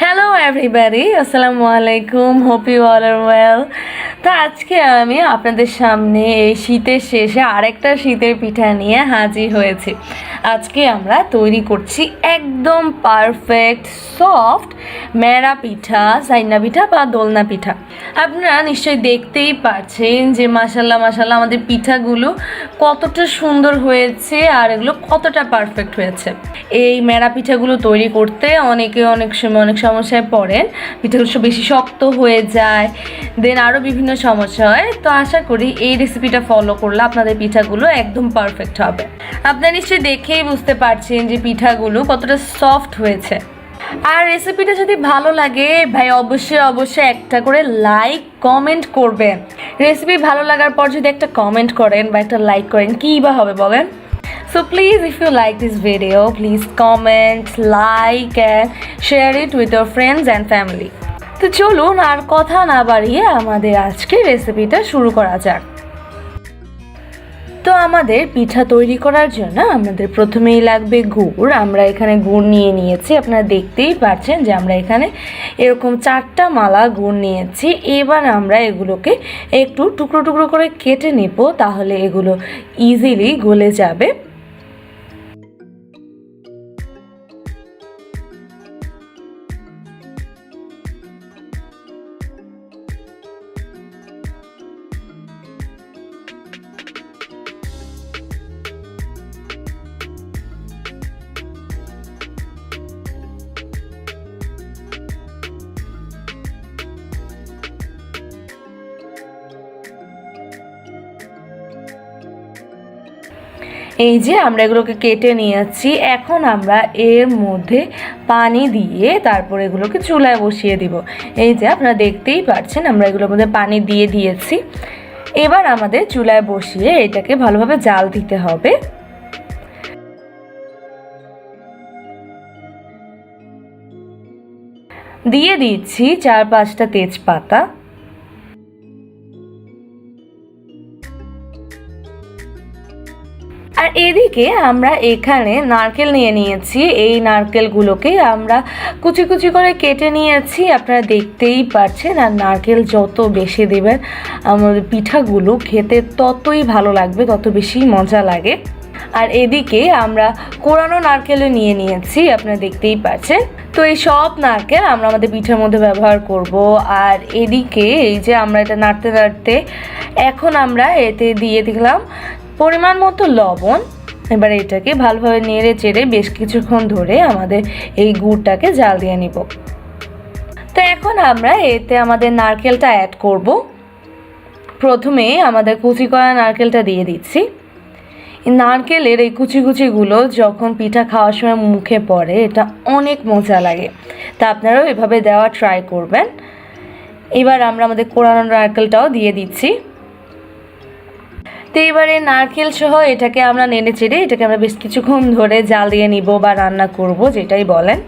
Hello everybody, আসসালামু আলাইকুম, hope you all are well. তো আজকে আমি আপনাদের সামনে এই শীতের শেষে আরেকটা শীতের পিঠা নিয়ে হাজির হয়েছি। আজকে আমরা তৈরি করছি একদম পারফেক্ট সফট মেরা পিঠা, সাইনা পিঠা বা দোলনা পিঠা। আপনারা নিশ্চয়ই দেখতেই পাচ্ছেন যে মাশাআল্লাহ মাশাআল্লাহ আমাদের পিঠাগুলো কতটা সুন্দর হয়েছে আর এগুলো কতটা পারফেক্ট হয়েছে। এই মেরা পিঠাগুলো তৈরি করতে অনেকে অনেক সময় অনেক সমস্যায় পড়েন, পিঠাগুলো বেশি শক্ত হয়ে যায়, দেন আরও বিভিন্ন সমস্যা হয়। তো আশা করি এই রেসিপিটা ফলো করলে আপনাদের পিঠাগুলো একদম পারফেক্ট হবে। আপনারা নিশ্চয়ই দেখেই বুঝতে পারছেন যে পিঠাগুলো কতটা সফট হয়েছে। আর রেসিপিটা যদি ভালো লাগে ভাই অবশ্যই একটা করে লাইক কমেন্ট করবেন। রেসিপি ভালো লাগার পর যদি একটা কমেন্ট করেন বা একটা লাইক করেন কী বা হবে বলেন? So please, if you like this video, please comment, like and share it with your friends and family. তো চলুন আর কথা না বাড়িয়ে আমাদের আজকের রেসিপিটা শুরু করা যাক। তো আমাদের পিঠা তৈরি করার জন্য আমাদের প্রথমেই লাগবে গুড়। আমরা এখানে গুড় নিয়ে নিয়েছি, আপনারা দেখতেই পাচ্ছেন যে আমরা এখানে এরকম 4টা মালা গুড় নিয়েছি। এবার আমরা এগুলোকে একটু টুকরো টুকরো করে কেটে নেব, তাহলে এগুলো ইজিলি গলে যাবে। এই যে আমরা এগুলোকে কেটে নিয়েছি, এখন আমরা এর মধ্যে পানি দিয়ে তারপর এগুলোকে চুলায় বসিয়ে দিব। এই যে আপনারা দেখতেই পাচ্ছেন আমরা এগুলোর মধ্যে পানি দিয়ে দিয়েছি। এবার আমাদের চুলায় বসিয়ে এটাকে ভালোভাবে জাল দিতে হবে। দিয়ে দিচ্ছি 4-5টা তেজপাতা। আর এদিকে আমরা এখানে নারকেল নিয়ে নিয়েছি, এই নারকেলগুলোকে আমরা কুচি কুচি করে কেটে নিয়েছি, আপনারা দেখতেই পাচ্ছেন। আর নারকেল যত বেশি দেবেন আমাদের পিঠাগুলো খেতে ততই ভালো লাগবে, তত বেশি মজা লাগে। আর এদিকে আমরা কোরানো নারকেলও নিয়ে নিয়েছি, আপনারা দেখতেই পাচ্ছেন। তো এই সব নারকেল আমরা আমাদের পিঠার মধ্যে ব্যবহার করব। আর এদিকে এই যে আমরা এটা নাড়তে নাড়তে এখন আমরা এতে দিয়ে দিলাম পরিমাণ মতো লবণ। এবার এটাকে ভালোভাবে নেড়ে চেড়ে বেশ কিছুক্ষণ ধরে আমাদের এই গুড়টাকে জাল দিয়ে নিব। তো এখন আমরা এতে আমাদের নারকেলটা অ্যাড করব। প্রথমে আমাদের কুচি করা নারকেলটা দিয়ে দিচ্ছি। নারকেলের এই কুচি কুচিগুলো যখন পিঠা খাওয়ার সময় মুখে পড়ে এটা অনেক মজা লাগে, তা আপনারাও এভাবে দেওয়া ট্রাই করবেন। এবার আমরা আমাদের কোরানো নারকেলটাও দিয়ে দিচ্ছি। তো এবারে নারকেল সহ এটাকে আমরা নেড়ে চেড়ে এটাকে আমরা বেশ কিছুক্ষণ ধরে জাল দিয়ে নিব বা রান্না করব, যেটাই বলেন।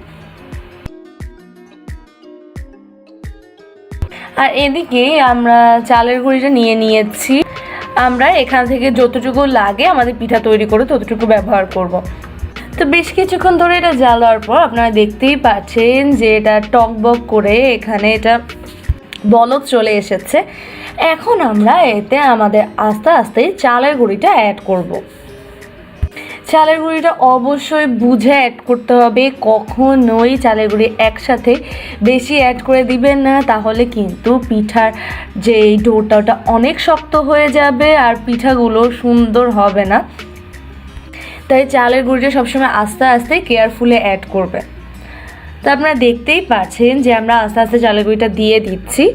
আর এদিকে আমরা চালের গুঁড়িটা নিয়ে নিয়েছি। আমরা এখান থেকে যতটুকু লাগে আমাদের পিঠা তৈরি করে ততটুকু ব্যবহার করব। তো বেশ কিছুক্ষণ ধরে এটা জাল দেওয়ার পর আপনারা দেখতেই পাচ্ছেন যে এটা টকবক করে এখানে এটা বলক চলে এসেছে। এখন আমরা এতে আমাদের আস্তে আস্তে চালের গুঁড়িটা অ্যাড করব। চালের গুঁড়িটা অবশ্যই বুঝে অ্যাড করতে হবে, কখনোই চালের গুঁড়ি একসাথে বেশি অ্যাড করে দিবেন না, তাহলে কিন্তু পিঠার যে এই ডোটা ওটা অনেক শক্ত হয়ে যাবে আর পিঠাগুলো সুন্দর হবে না। তাই চালের গুঁড়িটা সবসময় আস্তে আস্তে কেয়ারফুলি অ্যাড করবে। তো আপনারা দেখতেই পাচ্ছেন যে আমরা আস্তে আস্তে চালের গুঁড়িটা দিয়ে দিচ্ছি।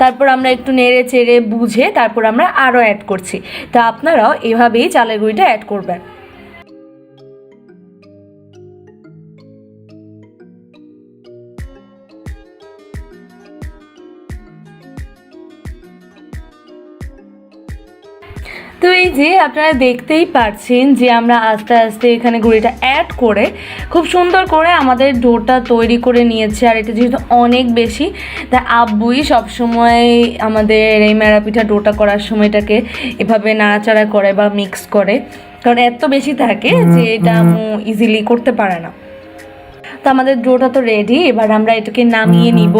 তারপর আমরা একটু নেড়ে চেড়ে বুঝে তারপর আমরা আরও অ্যাড করছি। তো আপনারাও এভাবেই চালের গুঁড়িটা অ্যাড করবেন। তো এই যে আপনারা দেখতেই পাচ্ছেন যে আমরা আস্তে আস্তে এখানে গুঁড়িটা অ্যাড করে খুব সুন্দর করে আমাদের ডোটা তৈরি করে নিয়েছি। আর এটা যেহেতু অনেক বেশি, তাই আব্বুই সবসময় আমাদের এই মেরা পিঠা ডোটা করার সময়টাকে এভাবে নাড়াচাড়া করে বা মিক্স করে, কারণ এত বেশি থাকে যে এটা ইজিলি করতে পারে না। তো আমাদের ডোটা তো রেডি, এবার আমরা এটাকে নামিয়ে নিব।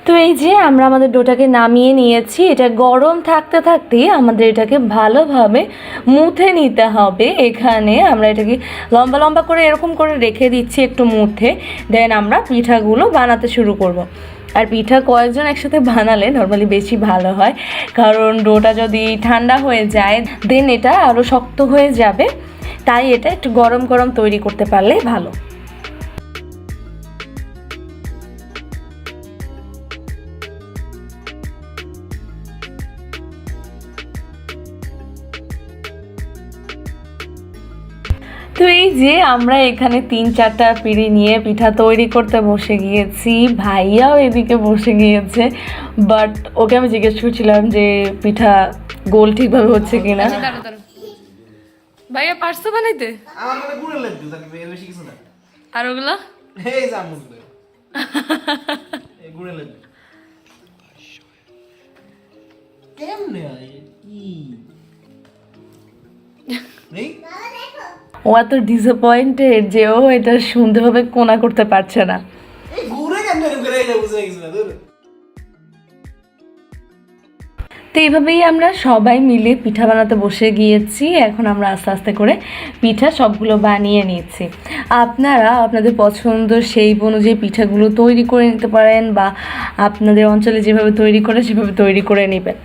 তো এই যে আমরা আমাদের ডোটাকে নামিয়ে নিয়েছি। এটা গরম থাকতে থাকতেই আমাদের এটাকে ভালোভাবে মুথে নিতে হবে। এখানে আমরা এটাকে লম্বা লম্বা করে এরকম করে রেখে দিচ্ছি একটু মুথে, দেন আমরা পিঠাগুলো বানাতে শুরু করব। আর পিঠা কয়েকজন একসাথে বানালে নর্মালি বেশি ভালো হয়, কারণ ডোটা যদি ঠান্ডা হয়ে যায় দেন এটা আরও শক্ত হয়ে যাবে, তাই এটা একটু গরম গরম তৈরি করতে পারলে ভালো। তো এই যে আমরা এখানে 3-4টা পিঁড়ি নিয়ে পিঠা তৈরি করতে বসে গিয়েছি। ভাইয়াও এদিকে বসে গিয়েছে, বাট ওকে আমি জিজ্ঞেস করছিলাম যে পিঠা গোল ঠিকভাবে হচ্ছে কিনা। ভাইয়া পারছো বানাইতে? আর ওগুলো ও এত ডিসঅ্যাপয়েন্টেড যে ও এটা সুন্দরভাবে কোনা করতে পারছে না। তো এইভাবেই আমরা সবাই মিলে পিঠা বানাতে বসে গিয়েছি। এখন আমরা আস্তে আস্তে করে পিঠা সবগুলো বানিয়ে নিয়েছি। আপনারা আপনাদের পছন্দ সেই অনুযায়ী পিঠাগুলো তৈরি করে নিতে পারেন, বা আপনাদের অঞ্চলে যেভাবে তৈরি করে সেভাবে তৈরি করে নেবেন।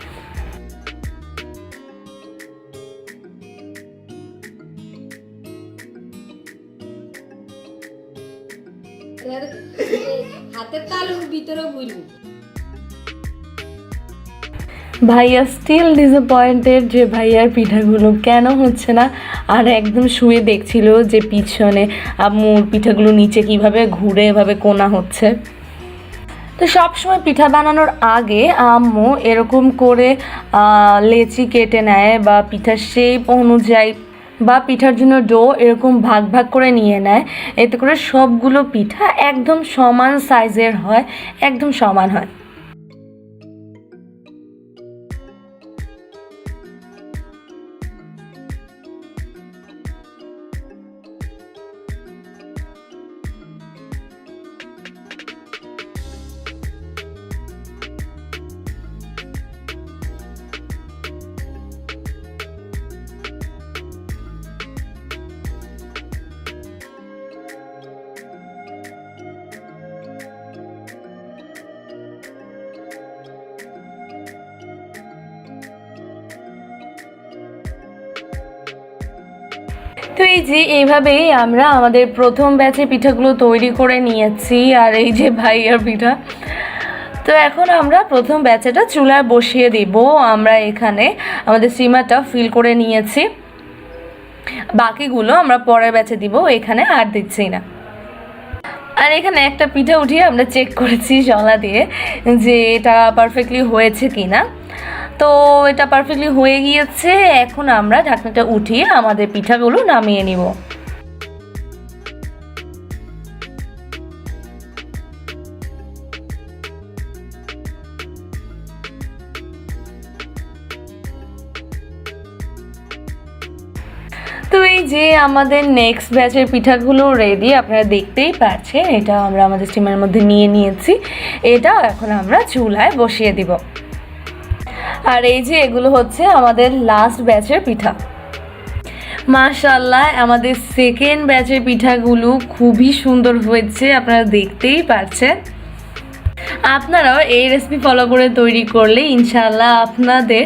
ভাইয়া স্টিল ডিসঅ্যাপয়েন্টেড যে ভাইয়ার পিঠাগুলো কেন হচ্ছে না, আর একদম শুয়ে দেখছিল যে পিছনে আম্মুর পিঠাগুলো নিচে কিভাবে ঘুরে এভাবে কোনা হচ্ছে। তো সবসময় পিঠা বানানোর আগে আম্মু এরকম করে লেচি কেটে নেয়, বা পিঠার শেপ অনুযায়ী বা পিঠার জন্য ডো এরকম ভাগ ভাগ করে নিয়ে নেয়। এতে করে সবগুলো পিঠা একদম সমান সাইজের হয়, একদম সমান হয়। তো এই যে এইভাবেই আমরা আমাদের প্রথম ব্যাচে পিঠাগুলো তৈরি করে নিয়েছি। আর এই যে ভাইয়ার পিঠা, তো এখন আমরা প্রথম ব্যাচেটা চুলায় বসিয়ে দিব। আমরা এখানে আমাদের সিমাটা ফিল করে নিয়েছি, বাকিগুলো আমরা পরের ব্যাচে দিব, এখানে আর দিচ্ছি না। আর এখানে একটা পিঠা উঠিয়ে আমরা চেক করেছি শলা দিয়ে যে এটা পারফেক্টলি হয়েছে কিনা। তো এটা পারফেক্টলি হয়ে গিয়েছে। এখন আমরা ঢাকনাটা উঠিয়ে আমাদের পিঠাগুলো নামিয়ে নিব। তো এই যে আমাদের নেক্সট ব্যাচের পিঠাগুলো রেডি, আপনারা দেখতেই পাচ্ছেন। এটা আমরা আমাদের স্টিমের মধ্যে নিয়ে নিয়েছি, এটা এখন আমরা চুলায় বসিয়ে দিব। আর এই যে এগুলো হচ্ছে আমাদের লাস্ট ব্যাচের পিঠা। মাশাআল্লাহ আমাদের সেকেন্ড ব্যাচের পিঠাগুলো খুবই সুন্দর হয়েছে, আপনারা দেখতেই পাচ্ছেন। আপনারাও এই রেসিপি ফলো করে তৈরি করলে ইনশাআল্লাহ আপনাদের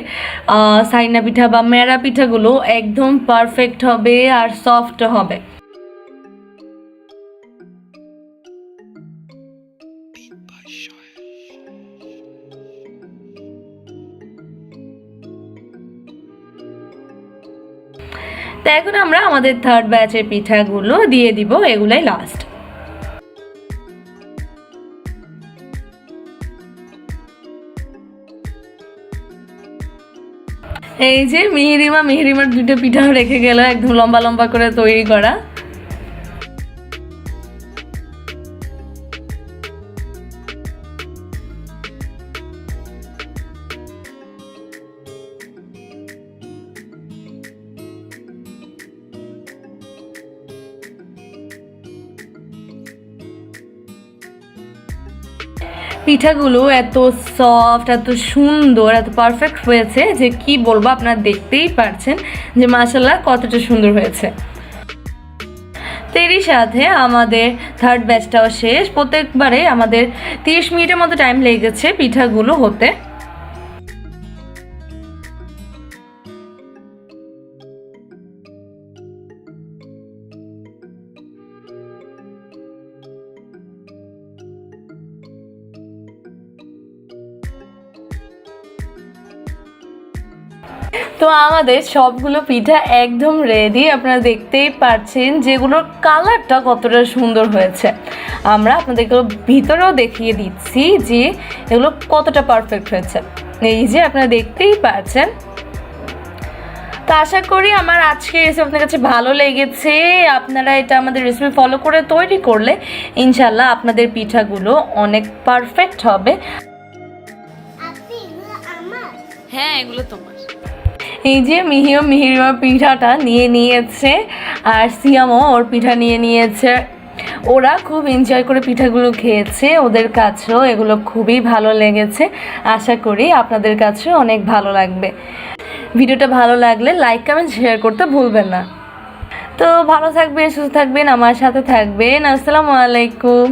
সাইনা পিঠা বা মেরা পিঠাগুলো একদম পারফেক্ট হবে আর সফট হবে। তো এখন আমরা আমাদের থার্ড ব্যাচের পিঠাগুলো দিয়ে দিব, এগুলাই লাস্ট। এই যে মিহিরিমার দুটো পিঠা রেখে গেল একদম লম্বা লম্বা করে তৈরি করা। পিঠাগুলো এত সফট, এত সুন্দর, এত পারফেক্ট হয়েছে যে কি বলবো, আপনারা দেখতেই পারছেন যে মাশাআল্লাহ কতটা সুন্দর হয়েছে। এরই সাথে আমাদের থার্ড ব্যাচটাও শেষ। প্রত্যেকবারে আমাদের 30 মিনিটের মতো টাইম লেগেছে পিঠাগুলো হতে। তো আমাদের সবগুলো পিঠা একদম রেডি, আপনারা দেখতেই পাচ্ছেন যেগুলোর কালারটা কতটা সুন্দর হয়েছে। আমরা আপনাদেরকে ভিতরেও দেখিয়ে দিচ্ছি যে এগুলো কতটা পারফেক্ট হয়েছে। এই যে আপনারা দেখতেই পাচ্ছেন। তো আশা করি আমার আজকের রেসিপি আপনার কাছে ভালো লেগেছে। আপনারা এটা আমাদের রেসিপি ফলো করে তৈরি করলে ইনশাল্লাহ আপনাদের পিঠাগুলো অনেক পারফেক্ট হবে। হ্যাঁ, এগুলো তোমার। এই যে মিহিরিমা পিঠাটা নিয়ে নিয়েছে, আর সিয়ামও ওর পিঠা নিয়ে নিয়েছে। ওরা খুব এনজয় করে পিঠাগুলো খেয়েছে, ওদের কাছেও এগুলো খুবই ভালো লেগেছে। আশা করি আপনাদের কাছেও অনেক ভালো লাগবে। ভিডিওটা ভালো লাগলে লাইক, কমেন্ট, শেয়ার করতে ভুলবেন না। তো ভালো থাকবেন, সুস্থ থাকবেন, আমার সাথে থাকবেন। আসসালামু আলাইকুম।